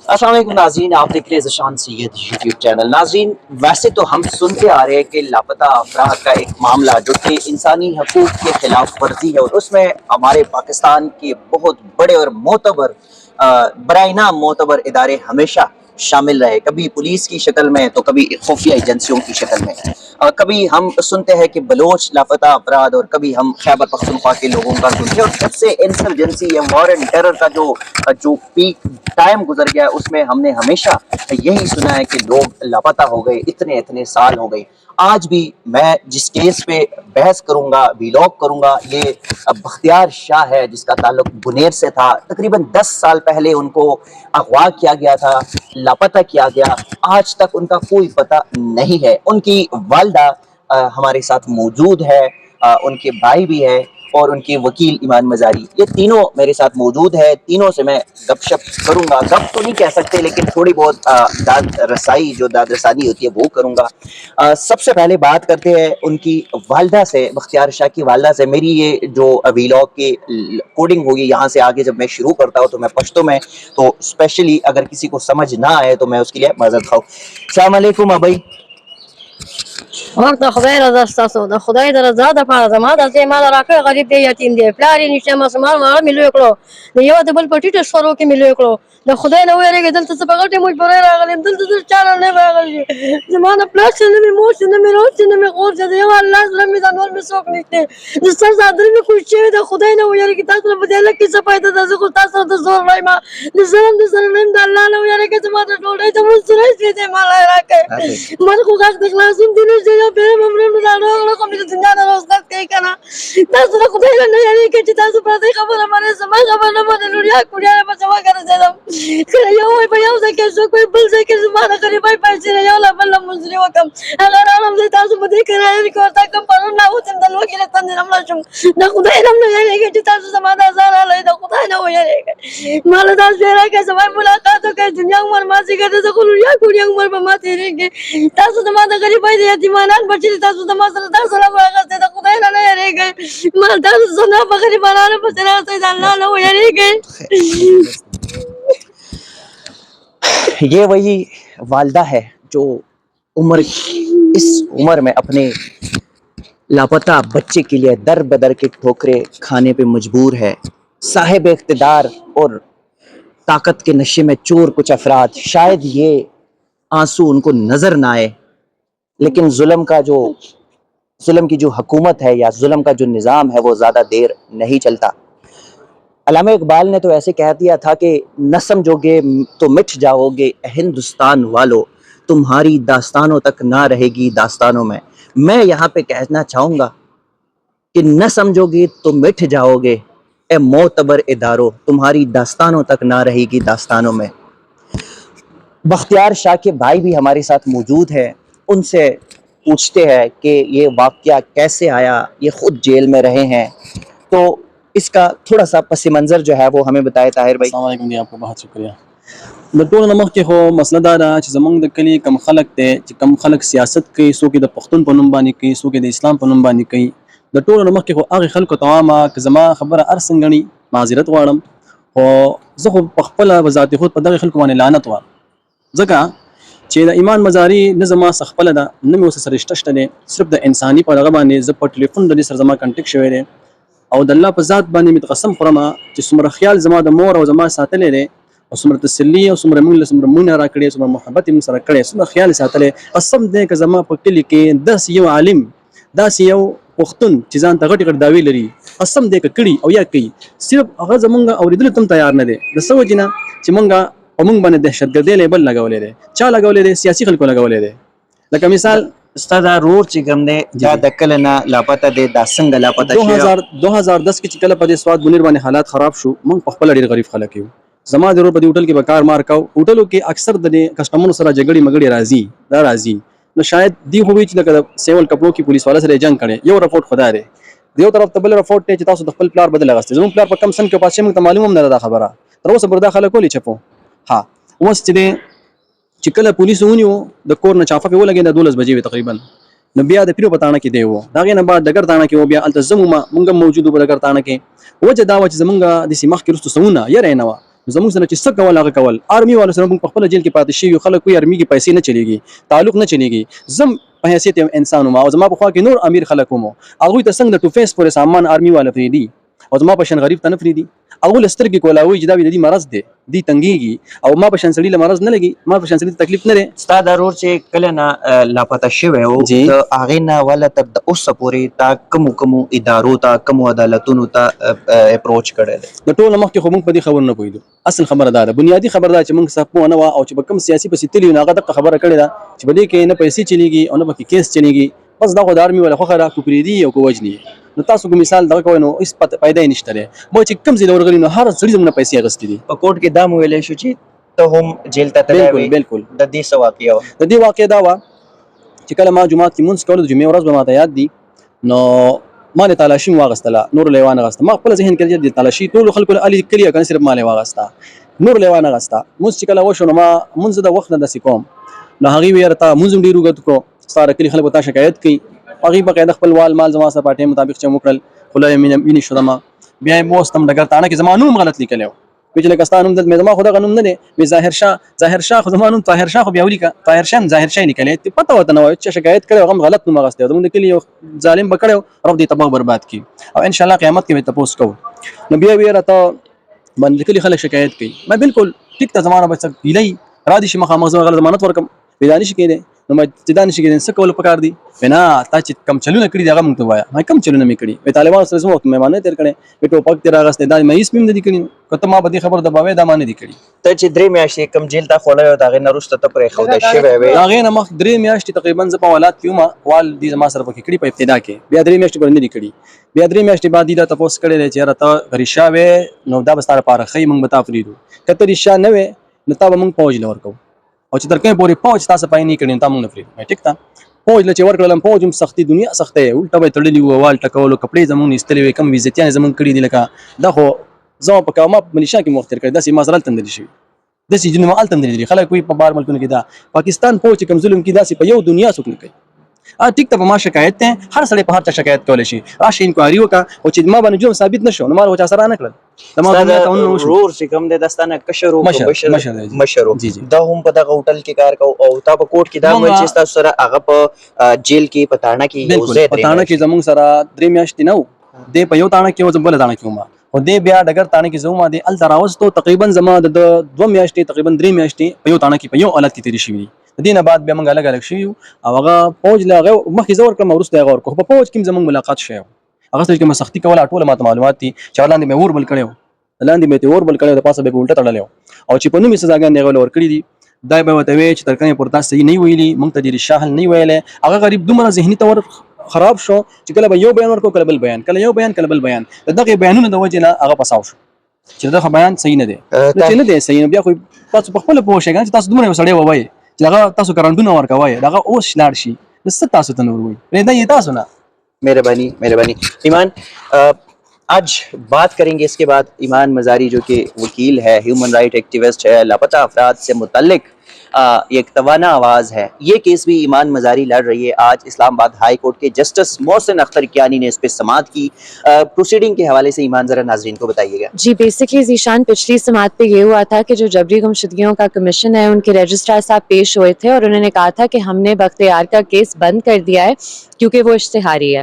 السلام علیکم ناظرین، آپ دیکھ رہے ہیں ذیشان سید یوٹیوب چینل۔ ناظرین، ویسے تو ہم سنتے آ رہے ہیں کہ لاپتہ افراد کا ایک معاملہ جو کہ انسانی حقوق کے خلاف ورزی ہے، اور اس میں ہمارے پاکستان کے بہت بڑے اور معتبر برائے نام معتبر ادارے ہمیشہ شامل رہے، کبھی پولیس کی شکل میں تو کبھی خفیہ ایجنسیوں کی شکل میں۔ کبھی ہم سنتے ہیں کہ بلوچ لاپتہ افراد، اور کبھی ہم خیبر پختونخوا کے لوگوں کا سنتے ہیں، اور جب سے انسرجنسی یا وار اینڈ ٹیرر کا جو پیک ٹائم گزر گیا، اس میں ہم نے ہمیشہ یہی سنا ہے کہ لوگ لاپتہ ہو گئے، اتنے سال ہو گئے۔ آج بھی میں جس کیس پہ بحث کروں گا، ویلاگ کروں گا، یہ بختیار شاہ ہے، جس کا تعلق بنیر سے تھا۔ تقریباً 10 سال پہلے ان کو اغوا کیا گیا تھا، لاپتہ کیا گیا، آج تک ان کا کوئی پتہ نہیں ہے۔ ان کی والدہ ہمارے ساتھ موجود ہے، ان کے بھائی بھی ہے، اور ان کے وکیل ایمان مزاری، یہ تینوں میرے ساتھ موجود ہے۔ تینوں سے میں گپ شپ کروں گا، گپ تو نہیں کہہ سکتے لیکن تھوڑی بہت داد رسانی ہوتی ہے وہ کروں گا۔ سب سے پہلے بات کرتے ہیں ان کی والدہ سے، بختیار شاہ کی والدہ سے۔ میری یہ جو ویلاگ کی کوڈنگ ہوگی، یہاں سے آگے جب میں شروع کرتا ہوں تو میں پشتو میں، تو اسپیشلی اگر کسی کو سمجھ نہ آئے تو میں اس کے لیے معذرت خواہ۔ السلام علیکم ابئی۔ وخت د خدای رضا ستاسو د خدای د رضا دپاره زما د ځای مال راکړی، غریب دی، یتیم دی، پلار یې نشته، ماشومان واړه مې لوی کړو، د یو د بل په ټیټو سپرو کې مې لوی کړو. د خدای نه ویرېږئ، دلته زه په غټې مجبورۍ راغلی یم، دلته زه چا نه یم راغلی. زما نه پلار شته، نه مې مور شته، نه مې ورور شته، نه مې خور شته، د یو الله زړه مې ده، نور مې څوک نشته. د سر څادر مې کوچ شوی ده. خدای نه ویرېږئ، تاسو نه په دې هلک کې څه پیدا ده، زه خو تاسو سره د زور وایم، د ظلم د سره نه یم. د الله نه ویرېږئ، زما د ډوډۍ د مزدورۍ شوی دی، مال راکړئ. من خو غږ د خلاصون دی نشته، یا بیا ممرون راډیو غله خو مې د دنیا نه روزګار کوي که نه. تاسو د خدای نه یېرېږئ چې تاسو پردۍ خبره منئ، زما خبره نه منئ. لوړیا کوړیا یې پسې وګرځېدم، کله یو وایي په یو ځای کې، څوک وایي بل ځای کې. زما د غریبۍ پیسې د یو له بل نه مزدوري وکړم، هغه راوړم زه تاسو په دې کرایه کې ورته کړم. پرون راوتم د لوږې له تندې نه مړه شوم. د خدای نه نه یېرېږئ چې تاسو زما دا ځان راغلی، د خدای نه ویېرېږئ. ما له دا شی راکړئ، زما ملاقات وکړئ. دنیا عمر ما زیږېده، زه خو لوړیا کوړیا عمر به ما تېرېږي. تاسو زما د غریبۍ د یتیمانان بچي دي، تاسو زما سره دا سلام راغستی، د خدای نه نه یېرېږئ. ما تاسو زما په غریبانانو پسې راغستی، د الله نه ویېرېږئ. یہ وہی والدہ ہے جو اس عمر میں اپنے لاپتہ بچے کے لیے در بدر کے ٹھوکرے کھانے پہ مجبور ہے۔ صاحب اقتدار اور طاقت کے نشے میں چور کچھ افراد، شاید یہ آنسو ان کو نظر نہ آئے، لیکن ظلم کی جو حکومت ہے یا ظلم کا جو نظام ہے وہ زیادہ دیر نہیں چلتا۔ علامہ اقبال نے تو ایسے کہہ دیا تھا کہ نہ سمجھو گے تو مٹ جاؤ گے ہندوستان والو، تمہاری داستانوں تک نہ رہے گی داستانوں میں۔ میں یہاں پہ کہنا چاہوں گا کہ نہ سمجھو گے تو مٹ جاؤ گے اے معتبر اداروں، تمہاری داستانوں تک نہ رہے گی داستانوں میں۔ بختیار شاہ کے بھائی بھی ہمارے ساتھ موجود ہیں، ان سے پوچھتے ہیں کہ یہ واقعہ کیسے آیا، یہ خود جیل میں رہے ہیں، تو اس کا تھوڑا سا پس منظر جو ہے وہ ہمیں بتائے طاہر بھائی۔ السلام علیکم، آپ کو بہت شکریہ۔ د ټولو نه مخکې خو مسله دا ده چې زمونږ د کلي کم خلک دی، چې کم خلک سیاست کوي، څوک یې د پښتون په نوم باندې کوي، څوک یې د اسلام په نوم باندې کوي. د ټولو نه مخکې خو هغې خلکو ته وایم که زما خبره هر څنګه ګڼي، معذرت غواړم، خو زه خو په خپله به ذاتي خود په دغې خلکو باندې لعنت وایم، ځکه چې د ایمان مزاري نه زما څه خپله ده، نه مې ورسره رشته شته دی، صرف د انساني په دغه باندې زه په ټلیفون د دې سره زما کنټیکټ شوی دی، او د الله په ذات باندې مې قسم خورم چې څومره خیال زما د مور او زما ساتلی دی، او څومره تسلي او څومره موږ له څومره مینه راکړې، څومره محبت یې موږ سره کړی، څومره خیال یې ساتلی. قسم دی که زما په کلي کې داسې یو عالم، داسې یو پښتون چې ځان ته غټې غټې دعوې لري، قسم دی که کړي او یا کوي، صرف هغه زمونږ اورېدلو ته هم تیار نه دی. د څه وجې نه چې مونږ په مونږ باندې دهشتګردۍ لیبل لګولی دی. چا لګولی دی؟ سیاسي خلکو لګولی دی. لکه مثال استاد رور چې کوم دی دا د کله نه لاپته دی، دا څنګه لاپته شوی؟ 2010 کې چې کله په دې سواد بنیر باندې حالات خراب شو، موږ په خپله ډېر غریب خلک یو. زما د ورور په دې هوټل کې به کار مار کو، هوټلو کې اکثر د دې کسټمرو سره جګړې مګړې راځي. نو شاید دی خو وي چې لکه د سیول کپړو کې پولیس والا سره جنګ کړی، یو رپورټ خدا دی، د یو طرف ته بل رپورټ دی چې تاسو د خپل پلار بدل اغوستی. زموږ پلار په کم سن کې پات شوی، موږ ته معلوم هم نه ده دا خبره، تر اوسه پر دا خلک ولې چپ وو. ها اوس چې دی چې کله پولیسو ونیو، د کور نه چافه پې ولګېده، 12 بجې وې تقریبا، نو بیا د پیرو په تاڼه کې دی و، د هغې نه بعد ډګر تاڼه کې و، بیا هلته زه موږ هم موجود وو په ډګر تاڼه کې. وجه دا وه چې زمونږ داسې مخکې وروستو سمونه یره یې نه وه، زموږ سره چې څه کول هغه کول. آرمي والو سره موږ په خپل جیل کې پاتې شي خلک کوي آرمي کې پیسې نه چلیږي تعلق نه چلیږي. زم په حیثیت یو انسان وم او زما په خوا کې نور امیر خلک ومو هغوی ته څنګه د ټو فیس پورې سامان آرمي والا پرېږدي او زما په شان غریب ته نه پرېږدي. هغوی له سترګې کولاوي چې دا د دې مرض دی دی تنګېږي او ما په شان سړي له مرض نه لګي ما په شان سړي ته تکلیف نه دی. ستا دا ورور چې کله نه لاپته شوی و جی. د هغې نه والا تر د اوسه پورې تا کومو ادارو ته کومو عدالتونو ته اپروچ کړی دی؟ د ټولو مخکې خو موږ په دې خبر نه پوهېدو. اصل خبره دا ده بنیادي خبره دا چې موږ څه پوه نه وه او چې به کوم سیاسي پسې تلي وي نو هغه دغه خبره کړې ده چې په دې کې نه پیسې چلیږي او نه پکې کیس چلیږي. بس دا خو د آرمي والا خوښه ده که پرېږدي او که وجني. نو تاسو کوم مثال دغه کوئ نو هېڅ فایده یې نشته دی. ما چې کوم ځای له ورغلي نو هر سړي زموږ نه پیسې اخیستې دي. په کوټ کې دا مو ویلی شو چې ته هم جیل ته تللی بالکل وې. بالکل. د دې څه واقعه وه؟ د دې واقعه دا وه چې کله ما جومات کې مونځ کولو د جمعې ورځ به ماته یاد دي نو ما د تالاشي م واغېستله نور له یې وانغېسته. ما خپل ذهن کې د تالاشي ټولو خلکو له الې کلي که نه صرف ما له یې واغېسته نور له یې وانغېسته. مونځ چې کله وشو نو ما مونځ د وخت نه داسې کوم نو هغې ویې یاره تا مونځ هم ډېر اوږد کړو ستا د کلي خلک به تا شکایت کوي. هغې باقاعده خپل مال زما سره په ټایم مطابق چې وکړل خو له وینې شو دمه بیا یې بوستم ډګر تاڼه کې زما نوم غلط لیکلی و. وی چې لکه ستا نوم دلته مې زما خو دغه نوم نه دی وی ظاهر شاه خو زما نوم طاهر شاه خو بیا ولیکه طاهر شاه ظاهر شاه یې لیکلی پته ورته نه وایي چې شکایت کړی هغه هم غلط نوم اخیستی و. زموږ د کلي یو ظالم به کړی و رب دې تباه برباد کړي او انشاءالله قیامت کې به تپوس کوو. نو بیا ویې راته باندې د کلي خلک شکایت کوي. ما بالکل ټیک ته زما نه به څه هیله را دي شي مخامخ زه هغه ضمانت ورکړم وی دا نشي کېدی. نو ما چې دا نشي کېدی څه کول پکار دي؟ وی نه تا چې کم چلونه کړي دي هغه موږ ته ووایه. ما کم چلونه مې کړي وی طالبانو سره زما وخت مېلمانه تېر کړی وی ټوپک ترې راغستی دا ما هېڅ مې هم نه دي کړي که ته ما په دې خبر دباوې دا ما نه دي کړي. ته چې 3 میاشتې کوم جیل ته خوړلی و د هغې نه وروسته ته پرېښودی شوی وې؟ د هغې نه مخ 3 میاشتې تقریبا زه په اولاد کې وم وال دي زما سره پکې کړي په ابتدا کې بیا 3 میاشتې پورې نه دي کړي. بیا 3 میاشتې بعد دي دا تپوس کړی دی چې یاره ته که رښتیا وې نو دا به ستا لپاره ښه وي موږ به تا پرېږدو که ته رښتیا نه وې نو تا به موږ پوج له ورکوو او چې تر کومې پورې پوج تا څه پای نه کړي نو تا موږ نه پرېږدو. ټیک ده پوج له چې ورکړلم پوج هم سختي دنیا سخته یې الټه به یې تړلي وو وال ټکولو کپړې زموږ نه ایستلې وې کم عزتیانې زموږ کړي دي لکه دا خو زما په ما ملیشا کې مو وخت تېر کړی داسې ما سره هلته هم دلې شوي داسې جنونه ما هلته هم دلې خلک وایي په بار ملکونو کې دا پاکستان پوج چې کوم ظلم کي داسې په یو دنیا څوک نه کوي. ټیک ته په ما شکایت دی هر سړی په هر چا شکایت کولی شي راشي انکوایري وکړه او چې ما باندې جرم ثابت نه شو نو ما له چا سره نه کړل ورور چې کوم دی دا ستا نه کشر و مشر و دا هم په دغه هوټل کې کار کوو او تا په کوټ کې دا ویل چې ستاسو سره هغه په جیل کې په تاڼه کې یو ځای په تاڼه کې زموږ سره 3 میاشتې نه و دی په یو تاڼه کې و زه بله تاڼه کې وم خو دی بیا ډګر تاڼه کې زه وم دی هلته راوستو تقریبا زما د 2 میاشتې تقریبا 3 میاشتې په یو تاڼه کې په یو حالت کې تېرې شوي دي. د دې نه بعد بیا موږ الګ شوي یو او هغه فوج له هغه مخکې زه ورکړم او وروسته یې هغه ورکړو خو په فوج کې هم زموږ ملاقات شوی و هغه سره چې مې سختي کوله ټوله ماته معلومات دي چې لاندې مې اور بل کړی و لاندې مې اور بل کړی و د پاسه به یې الټه تړلی و او چې په نوم یې سزاګانې هغه له ورکړي دي دا به ورته وایي چې تر کومې پورې تا صحیح نه ویلي موږ ته ډېرې شاهل نه ویلی هغه غریب دومره ذهني طور خراب شو چې کله به یو بیان ورکړو کله بل بیان کله یو بیان کله بل بیان د دغې بیانونو د وجې نه هغه پساو شو چې دغه بیان صحیح نه دی چې نه دی صحیح نو بیا خو تاسو په خپله پوه شئ که نه چې تاسو دومره یو سړی ووایئ چې هغه تاسو کرنټونه ورکوئ هغه اوس لاړ شي نو څه تاسو ته نور وایي پرېږدئ یې تاسو نه. مہربانی ایمان آج بات کریں گے اس کے بعد ایمان مزاری جو کہ وکیل ہے ہیومن رائٹ ایکٹیوسٹ ہے لاپتہ افراد سے متعلق ایک توانا آواز ہے. یہ کیس بھی ایمان مزاری لڑ رہی ہے. آج اسلام آباد ہائی کورٹ کے جسٹس محسن اختر کیانی نے اس پہ سماعت کی. پروسیڈنگ کے حوالے سے ایمان ذرا ناظرین کو بتائیے گا. جی بیسکلی ذیشان پچھلی سماعت پہ یہ ہوا تھا کہ جو جبری گمشدگیوں کا کمیشن ہے ان کے رجسٹرار صاحب پیش ہوئے تھے اور انہوں نے کہا تھا کہ ہم نے بختیار کا کیس بند کر دیا ہے کیونکہ وہ اشتہاری ہے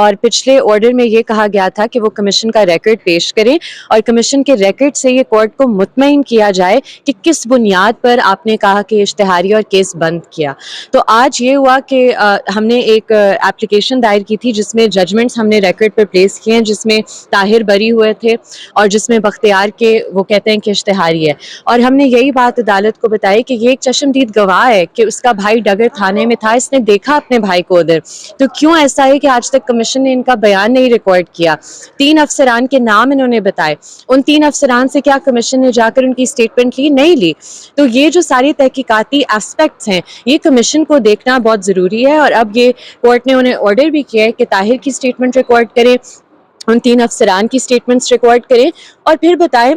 اور پچھلے آرڈر میں یہ کہا گیا تھا کہ وہ کمیشن کا ریکارڈ پیش کریں اور کمیشن کے ریکارڈ سے یہ کورٹ کو مطمئن کیا جائے کہ کس بنیاد پر آپ نے کہا کہ اشتہاری اور کیس بند کیا. تو آج یہ ہوا کہ ہم نے ایک اپلیکیشن دائر کی تھی جس میں ججمنٹس ہم نے ریکارڈ پر پلیس کیے ہیں جس میں طاہر بری ہوئے تھے اور جس میں بختیار کے وہ کہتے ہیں کہ اشتہاری ہے اور ہم نے یہی بات عدالت کو بتائی کہ یہ ایک چشمدید گواہ ہے کہ اس کا بھائی ڈگر تھانے میں تھا اس نے دیکھا اپنے بھائی کو ادھر. تو کیوں ایسا ہے کہ آج تک کمیشن نے ان کا بیان نہیں ریکارڈ کیا. 3 افسران کے نام انہوں نے بتائے, ان 3 افسران سے کیا کمیشن نے جا کر ان کی اسٹیٹمنٹ لی؟ نہیں لی. تو یہ جو ساری تحقیقاتی ایسپیکٹس ہیں یہ کمیشن کو دیکھنا بہت ضروری ہے اور اب یہ کورٹ نے انہیں آرڈر بھی کیا ہے کہ طاہر کی اسٹیٹمنٹ ریکارڈ کریں, ان 3 افسران کی اسٹیٹمنٹس ریکارڈ کریں اور پھر بتائیں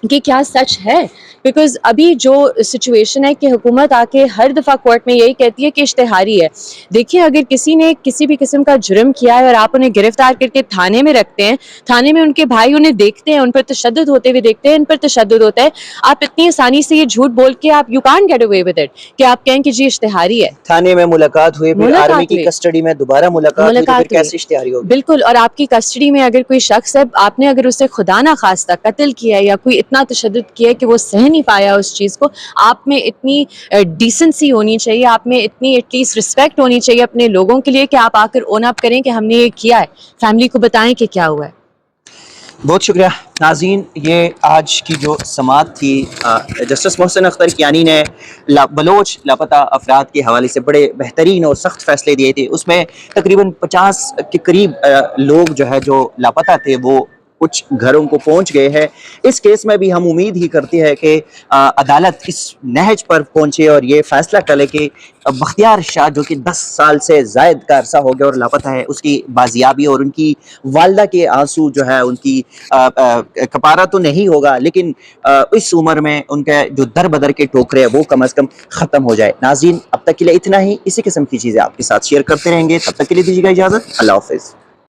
کہ کیا سچ ہے. بیکاز ابھی جو سچویشن ہے کہ حکومت آ کے ہر دفعہ کورٹ میں یہی کہتی ہے کہ اشتہاری ہے. دیکھیں اگر کسی نے کسی بھی قسم کا جرم کیا ہے اور آپ انہیں گرفتار کر کے تھانے میں رکھتے ہیں, تھانے میں ان کے بھائی انہیں دیکھتے ہیں, ان پر تشدد ہوتے ہوئے دیکھتے ہیں, ان پر تشدد ہوتا ہے, آپ اتنی آسانی سے یہ جھوٹ بول کے آپ یو کانٹ گیٹ اوے ود اٹ کہ آپ کہیں کہ جی اشتہاری ہے. تھانے میں ملاقات ہوئی, پھر آرمی کی ہوئی, کسٹڈی میں دوبارہ ملاقات ہوئی, تو پھر کیسے اشتہاری ہوگی؟ بالکل. اور آپ کی کسٹڈی میں اگر کوئی شخص ہے, آپ نے اگر اسے خدا نہ خواستہ قتل کیا ہے یا کوئی اتنا تشدد کیا ہے کہ وہ سہ نہیں پایا اس چیز کو, آپ میں اتنی ڈیسنسی ہونی چاہیے, آپ میں اتنی ایٹ لیسٹ رسپیکٹ ہونی چاہیے اپنے لوگوں کے لیے کہ آپ آ کر اون اپ کریں کہ ہم نے یہ کیا ہے, فیملی کو بتائیں کہ کیا ہوا ہے. بہت شکریہ ناظرین. یہ آج کی جو سماعت تھی, جسٹس محسن اختر کیانی نے بلوچ لاپتہ افراد کے حوالے سے بڑے بہترین اور سخت فیصلے دیے تھے. اس میں تقریباً 50 کے قریب لوگ جو ہے جو لاپتہ تھے وہ کچھ گھروں کو پہنچ گئے ہیں. اس کیس میں بھی ہم امید ہی کرتے ہیں کہ عدالت اس نہج پر پہنچے اور یہ فیصلہ کرے کہ بختیار شاہ جو کہ 10 سال سے زائد کا عرصہ ہو گیا اور لاپتہ ہے, اس کی بازیابی اور ان کی والدہ کے آنسو جو ہے ان کی کفارہ تو نہیں ہوگا, لیکن اس عمر میں ان کے جو در بدر کے ٹوکرے وہ کم از کم ختم ہو جائے. ناظرین اب تک کے لیے اتنا ہی. اسی قسم کی چیزیں آپ کے ساتھ شیئر کرتے رہیں گے. تب تک کے لیے دیجیے گا اجازت. اللہ حافظ.